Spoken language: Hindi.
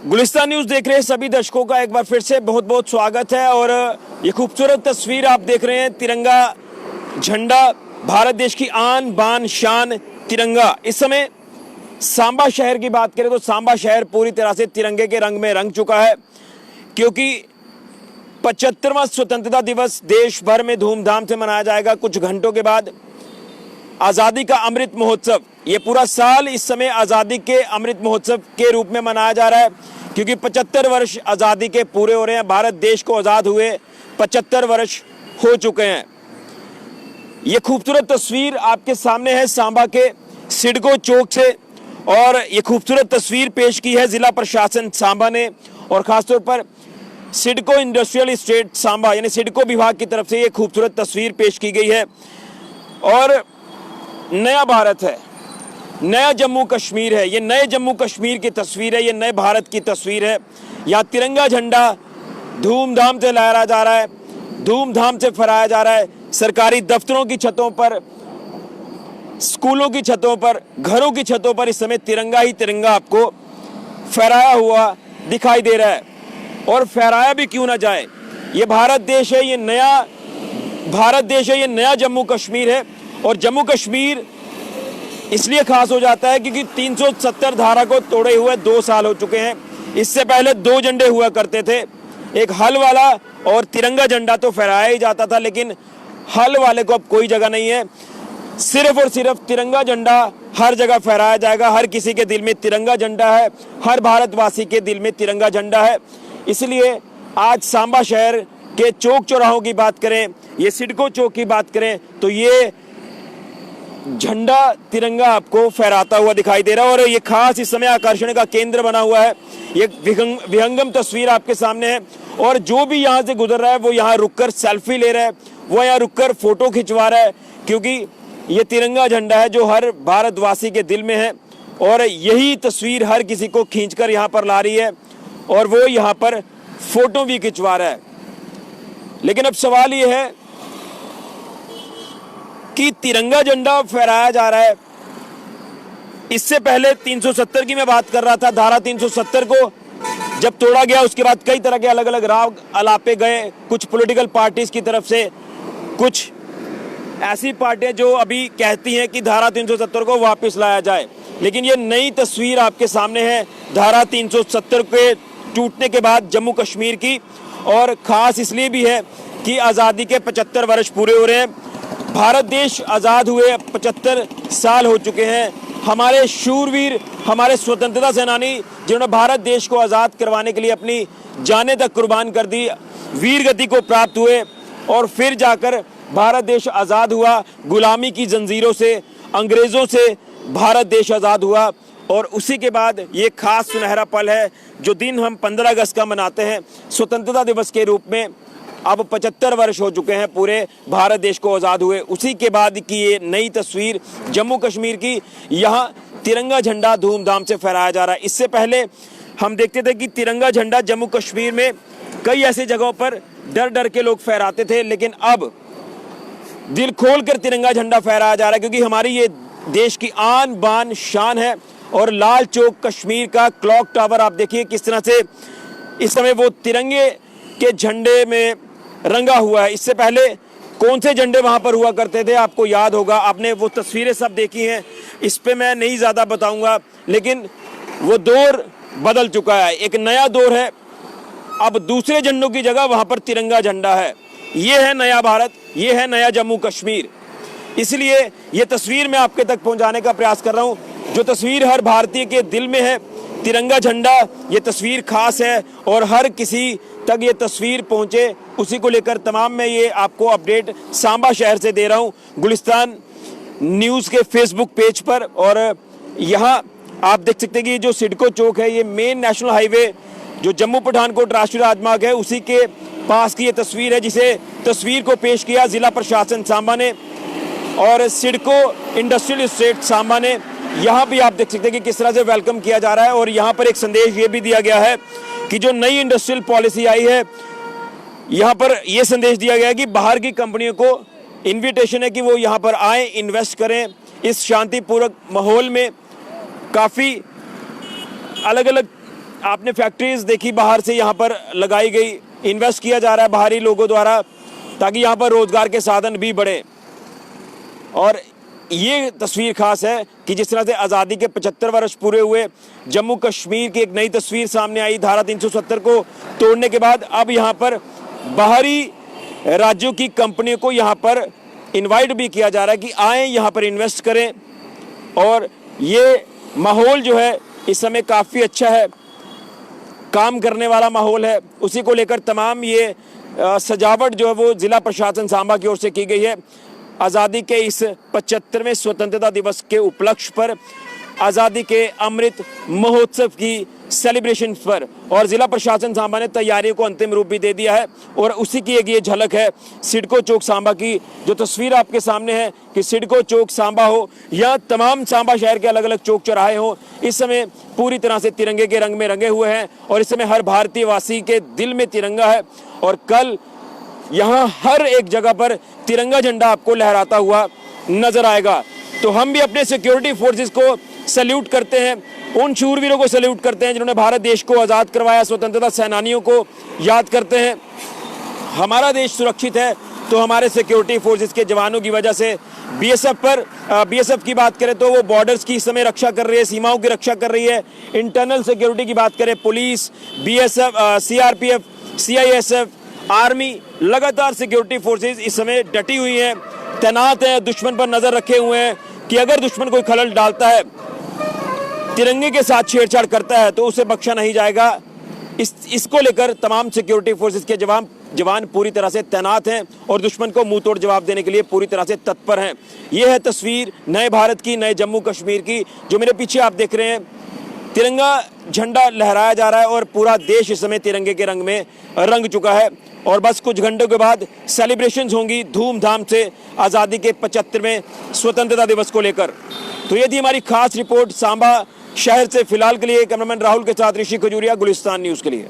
गुलिस्तान न्यूज देख रहे हैं सभी दर्शकों का एक बार फिर से बहुत बहुत स्वागत है। और ये खूबसूरत तस्वीर आप देख रहे हैं, तिरंगा झंडा, भारत देश की आन बान शान तिरंगा। इस समय सांबा शहर की बात करें तो सांबा शहर पूरी तरह से तिरंगे के रंग में रंग चुका है, क्योंकि 75वां स्वतंत्रता दिवस देश भर में धूमधाम से मनाया जाएगा। कुछ घंटों के बाद आज़ादी का अमृत महोत्सव, ये पूरा साल इस समय आज़ादी के अमृत महोत्सव के रूप में मनाया जा रहा है, क्योंकि 75 वर्ष आज़ादी के पूरे हो रहे हैं। भारत देश को आज़ाद हुए 75 वर्ष हो चुके हैं। ये खूबसूरत तस्वीर आपके सामने है सांबा के सिडको चौक से, और ये खूबसूरत तस्वीर पेश की है जिला प्रशासन सांबा ने, और ख़ासतौर पर सिडको इंडस्ट्रियल इस्टेट सांबा यानी सिडको विभाग की तरफ से ये खूबसूरत तस्वीर पेश की गई है। और नया भारत है, नया जम्मू कश्मीर है, ये नए जम्मू कश्मीर की तस्वीर है, ये नए भारत की तस्वीर है। यहाँ तिरंगा झंडा धूमधाम से लहराया जा रहा है, धूमधाम से फहराया जा रहा है। सरकारी दफ्तरों की छतों पर, स्कूलों की छतों पर, घरों की छतों पर इस समय तिरंगा ही तिरंगा आपको फहराया हुआ दिखाई दे रहा है। और फहराया भी क्यों ना जाए, ये भारत देश है, ये नया भारत देश है, ये नया जम्मू कश्मीर है। और जम्मू कश्मीर इसलिए खास हो जाता है क्योंकि 370 धारा को तोड़े हुए 2 साल हो चुके हैं। इससे पहले 2 झंडे हुआ करते थे, एक हल वाला और तिरंगा झंडा तो फहराया ही जाता था, लेकिन हल वाले को अब कोई जगह नहीं है। सिर्फ और सिर्फ तिरंगा झंडा हर जगह फहराया जाएगा। हर किसी के दिल में तिरंगा झंडा है, हर भारतवासी के दिल में तिरंगा झंडा है। इसलिए आज सांबा शहर के चौक चौराहों की बात करें, ये सिडको चौक की बात करें, तो ये झंडा तिरंगा आपको फहराता हुआ दिखाई दे रहा है। और ये खास इस समय आकर्षण का केंद्र बना हुआ है। ये विहंगम तस्वीर आपके सामने है, और जो भी यहाँ से गुजर रहा है वो यहाँ रुककर सेल्फी ले रहा है, वो यहाँ रुककर फोटो खिंचवा रहा है, क्योंकि ये तिरंगा झंडा है जो हर भारतवासी के दिल में है। और यही तस्वीर हर किसी को खींचकर यहाँ पर ला रही है, और वो यहाँ पर फोटो भी खिंचवा रहा है। लेकिन अब सवाल ये है कि तिरंगा झंडा फहराया जा रहा है। इससे पहले 370 की मैं बात कर रहा था, धारा 370 को जब तोड़ा गया उसके बाद कई तरह के अलग अलग राग अलापे गए, कुछ पॉलिटिकल पार्टीज की तरफ से, कुछ ऐसी पार्टियां जो अभी कहती हैं कि धारा 370 को वापस लाया जाए। लेकिन ये नई तस्वीर आपके सामने है धारा 370 के टूटने के बाद जम्मू कश्मीर की, और खास इसलिए भी है कि आज़ादी के 75 वर्ष पूरे हो रहे हैं। भारत देश आज़ाद हुए 75 साल हो चुके हैं। हमारे शूरवीर, हमारे स्वतंत्रता सेनानी जिन्होंने भारत देश को आज़ाद करवाने के लिए अपनी जानें तक कुर्बान कर दी, वीर गति को प्राप्त हुए, और फिर जाकर भारत देश आज़ाद हुआ। गुलामी की जंजीरों से, अंग्रेज़ों से भारत देश आज़ाद हुआ। और उसी के बाद ये खास सुनहरा पल है जो दिन हम 15 अगस्त का मनाते हैं स्वतंत्रता दिवस के रूप में। अब 75 वर्ष हो चुके हैं पूरे भारत देश को आज़ाद हुए। उसी के बाद की ये नई तस्वीर जम्मू कश्मीर की, यहाँ तिरंगा झंडा धूमधाम से फहराया जा रहा है। इससे पहले हम देखते थे कि तिरंगा झंडा जम्मू कश्मीर में कई ऐसी जगहों पर डर डर के लोग फहराते थे, लेकिन अब दिल खोलकर तिरंगा झंडा फहराया जा रहा है, क्योंकि हमारी ये देश की आन बान शान है। और लाल चौक कश्मीर का क्लॉक टावर आप देखिए किस तरह से इस समय वो तिरंगे के झंडे में रंगा हुआ है। इससे पहले कौन से झंडे वहां पर हुआ करते थे आपको याद होगा, आपने वो तस्वीरें सब देखी हैं, इस पे मैं नहीं ज़्यादा बताऊंगा। लेकिन वो दौर बदल चुका है, एक नया दौर है। अब दूसरे झंडों की जगह वहां पर तिरंगा झंडा है। ये है नया भारत, ये है नया जम्मू कश्मीर। इसलिए ये तस्वीर मैं आपके तक पहुंचाने का प्रयास कर रहा हूं, जो तस्वीर हर भारतीय के दिल में है, तिरंगा झंडा। ये तस्वीर खास है और हर किसी तक ये तस्वीर पहुंचे, उसी को लेकर तमाम मैं ये आपको अपडेट सांबा शहर से दे रहा हूं, गुलिस्तान न्यूज़ के फेसबुक पेज पर। और यहाँ आप देख सकते हैं कि ये जो सिडको चौक है, ये मेन नेशनल हाईवे जो जम्मू पठानकोट राष्ट्रीय राजमार्ग है उसी के पास की ये तस्वीर है, जिसे तस्वीर को पेश किया जिला प्रशासन सांबा ने और सिडको इंडस्ट्रियल एस्टेट सांबा ने। यहाँ भी आप देख सकते हैं कि किस तरह से वेलकम किया जा रहा है और यहाँ पर एक संदेश ये भी दिया गया है कि जो नई इंडस्ट्रियल पॉलिसी आई है, यहाँ पर यह संदेश दिया गया है कि बाहर की कंपनियों को इन्विटेशन है कि वो यहाँ पर आए, इन्वेस्ट करें। इस शांतिपूर्वक माहौल में काफ़ी अलग अलग आपने फैक्ट्रीज देखी बाहर से यहाँ पर लगाई गई, इन्वेस्ट किया जा रहा है बाहरी लोगों द्वारा ताकि यहाँ पर रोजगार के साधन भी बढ़े। और ये तस्वीर खास है कि जिस तरह से आज़ादी के 75 वर्ष पूरे हुए, जम्मू कश्मीर की एक नई तस्वीर सामने आई। धारा 370 को तोड़ने के बाद अब यहाँ पर बाहरी राज्यों की कंपनियों को यहाँ पर इनवाइट भी किया जा रहा है कि आए, यहाँ पर इन्वेस्ट करें। और ये माहौल जो है इस समय काफ़ी अच्छा है, काम करने वाला माहौल है। उसी को लेकर तमाम ये सजावट जो है वो जिला प्रशासन सांबा की ओर से की गई है। आज़ादी के इस 75वें स्वतंत्रता दिवस के उपलक्ष्य पर, आज़ादी के अमृत महोत्सव की सेलिब्रेशन पर, और जिला प्रशासन सांबा ने तैयारियों को अंतिम रूप भी दे दिया है। और उसी की एक ये झलक है सिडको चौक सांबा की, जो तस्वीर आपके सामने है कि सिडको चौक सांबा हो या तमाम सांबा शहर के अलग अलग चौक चौराहे हो, इस समय पूरी तरह से तिरंगे के रंग में रंगे हुए हैं और इस समय हर भारतीय वासी के दिल में तिरंगा है। और कल यहाँ हर एक जगह पर तिरंगा झंडा आपको लहराता हुआ नजर आएगा। तो हम भी अपने सिक्योरिटी फोर्सेस को सैल्यूट करते हैं, उन शूरवीरों को सैल्यूट करते हैं जिन्होंने भारत देश को आज़ाद करवाया, स्वतंत्रता सेनानियों को याद करते हैं। हमारा देश सुरक्षित है तो हमारे सिक्योरिटी फोर्सेस के जवानों की वजह से। बीएसएफ की बात करें तो वो बॉर्डर्स की इस समय रक्षा कर रही है, सीमाओं की रक्षा कर रही है। इंटरनल सिक्योरिटी की बात करें, police, BSF, CRPF, CISF, army, लगातार सिक्योरिटी फोर्सेस इस समय डटी हुई हैं, तैनात हैं, दुश्मन पर नजर रखे हुए हैं कि अगर दुश्मन कोई खलल डालता है, तिरंगे के साथ छेड़छाड़ करता है तो उसे बख्शा नहीं जाएगा। इसको लेकर तमाम सिक्योरिटी फोर्सेस के जवान पूरी तरह से तैनात हैं और दुश्मन को मुंह तोड़ जवाब देने के लिए पूरी तरह से तत्पर हैं। यह है तस्वीर नए भारत की, नए जम्मू कश्मीर की। जो मेरे पीछे आप देख रहे हैं, तिरंगा झंडा लहराया जा रहा है और पूरा देश इस समय तिरंगे के रंग में रंग चुका है। और बस कुछ घंटों के बाद सेलिब्रेशंस होंगी धूमधाम से आज़ादी के 75वें स्वतंत्रता दिवस को लेकर। तो ये थी हमारी खास रिपोर्ट सांबा शहर से। फिलहाल के लिए कैमरामैन राहुल के साथ ऋषि खजूरिया, गुलिस्तान न्यूज़ के लिए।